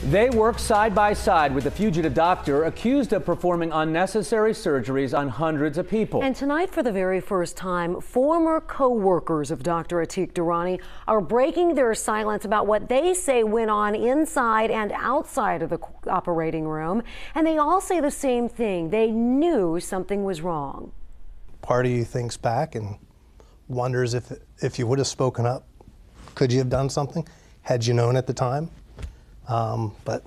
They work side by side with the fugitive doctor accused of performing unnecessary surgeries on hundreds of people. And tonight, for the very first time, former co-workers of Dr. Atiq Durrani are breaking their silence about what they say went on inside and outside of the operating room. And they all say the same thing. They knew something was wrong. Part of you thinks back and wonders if you would have spoken up, could you have done something had you known at the time? But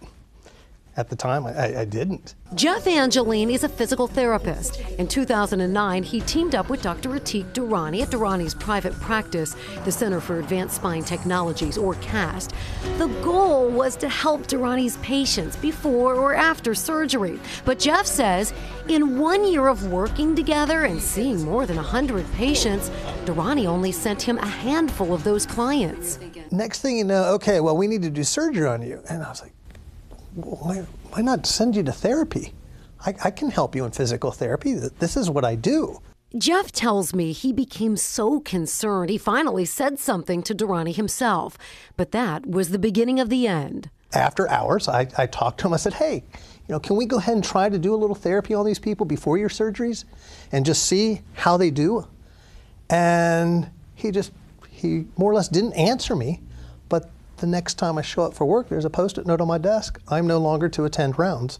at the time, I didn't. Jeff Angeline is a physical therapist. In 2009, he teamed up with Dr. Atiq Durrani at Durrani's private practice, the Center for Advanced Spine Technologies, or CAST. The goal was to help Durrani's patients before or after surgery. But Jeff says in 1 year of working together and seeing more than 100 patients, Durrani only sent him a handful of those clients. Next thing you know, okay, well, we need to do surgery on you. And I was like, why not send you to therapy? I can help you in physical therapy. This is what I do. Jeff tells me he became so concerned he finally said something to Durrani himself. But that was the beginning of the end. After hours, I talked to him. I said, hey, can we go ahead and try to do a little therapy on these people before your surgeries and just see how they do? And he more or less didn't answer me. But the next time I show up for work, there's a Post-it note on my desk. I'm no longer to attend rounds.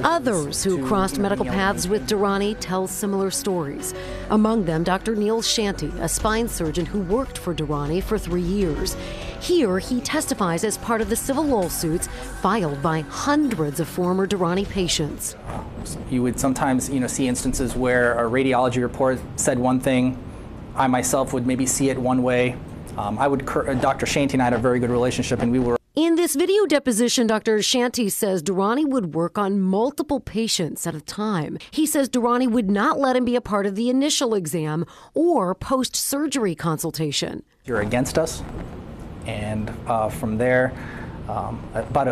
Others who crossed medical paths with Durrani tell similar stories. Among them, Dr. Neil Shanty, a spine surgeon who worked for Durrani for 3 years. Here, he testifies as part of the civil lawsuits filed by hundreds of former Durrani patients. You would sometimes, see instances where a radiology report said one thing. I myself would maybe see it one way. Dr. Shanty and I had a very good relationship, and we were. In this video deposition, Dr. Shanty says Durrani would work on multiple patients at a time. He says Durrani would not let him be a part of the initial exam or post-surgery consultation. You're against us, and from there,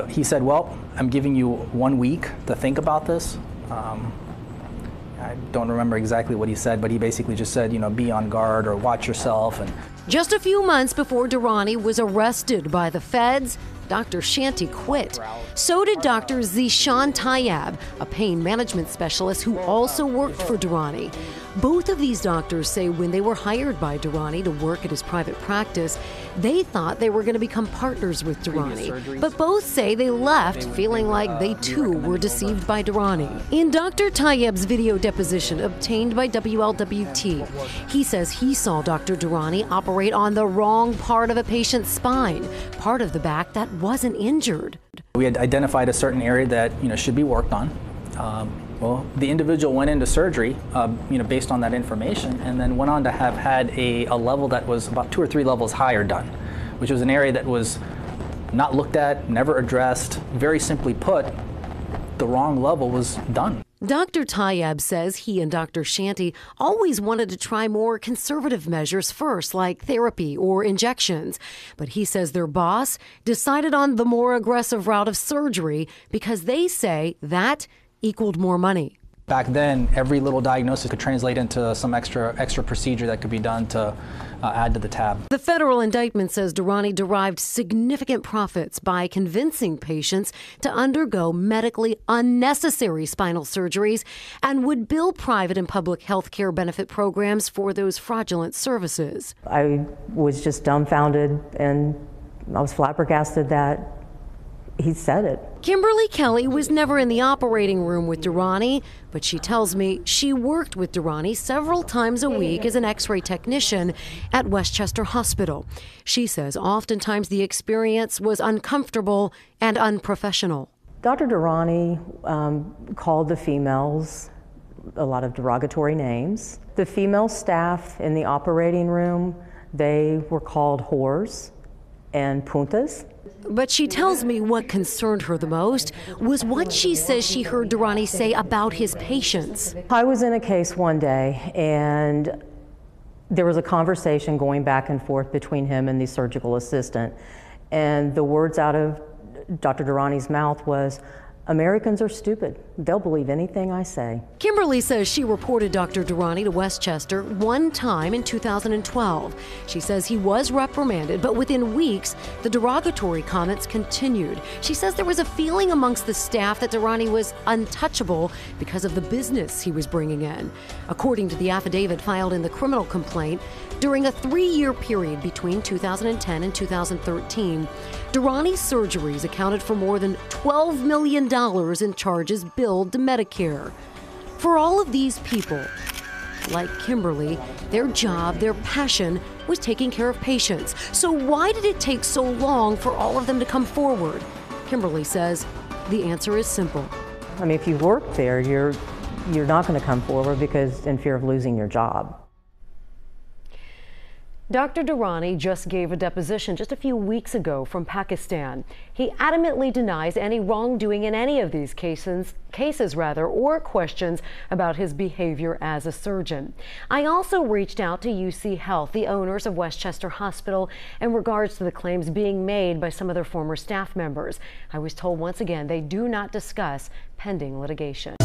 he said, well, I'm giving you 1 week to think about this. I don't remember exactly what he said, but he basically just said, be on guard or watch yourself. And just a few months before Durrani was arrested by the feds, Dr. Shanty quit. So did Dr. Zishan Tayyab, a pain management specialist who also worked for Durrani. Both of these doctors say when they were hired by Durrani to work at his private practice, they thought they were going to become partners with Durrani. But both say they left feeling like they too were deceived by Durrani. In Dr. Tayyab's video deposition obtained by WLWT, he says he saw Dr. Durrani operate on the wrong part of a patient's spine, part of the back that wasn't injured. We had identified a certain area that should be worked on. Well, the individual went into surgery, based on that information, and then went on to have had a level that was about 2 or 3 levels higher done, which was an area that was not looked at, never addressed. Very simply put, the wrong level was done. Dr. Tayyab says he and Dr. Shanty always wanted to try more conservative measures first, like therapy or injections. But he says their boss decided on the more aggressive route of surgery because they say that equaled more money. Back then, every little diagnosis could translate into some extra procedure that could be done to add to the tab. The federal indictment says Durrani derived significant profits by convincing patients to undergo medically unnecessary spinal surgeries and would bill private and public health care benefit programs for those fraudulent services. I was just dumbfounded, and I was flabbergasted that he said it. Kimberly Kelly was never in the operating room with Durrani, but she tells me she worked with Durrani several times a week as an X-ray technician at Westchester Hospital. She says oftentimes the experience was uncomfortable and unprofessional. Dr. Durrani called the females a lot of derogatory names. The female staff in the operating room, they were called whores and puntas. But she tells me what concerned her the most was what she says she heard Durrani say about his patients. I was in a case one day, and there was a conversation going back and forth between him and the surgical assistant. And the words out of Dr. Durrani's mouth was, Americans are stupid. They'll believe anything I say. Kimberly says she reported Dr. Durrani to Westchester one time in 2012. She says he was reprimanded, but within weeks, the derogatory comments continued. She says there was a feeling amongst the staff that Durrani was untouchable because of the business he was bringing in. According to the affidavit filed in the criminal complaint, during a 3-year period between 2010 and 2013, Durrani's surgeries accounted for more than $12 million in charges billed to Medicare. For all of these people, like Kimberly, their job, their passion was taking care of patients. So why did it take so long for all of them to come forward? Kimberly says the answer is simple. I mean, if you work there, you're not going to come forward because in fear of losing your job. Dr. Durrani just gave a deposition just a few weeks ago from Pakistan. He adamantly denies any wrongdoing in any of these cases or questions about his behavior as a surgeon. I also reached out to UC Health, the owners of Westchester Hospital, in regards to the claims being made by some of their former staff members. I was told once again they do not discuss pending litigation.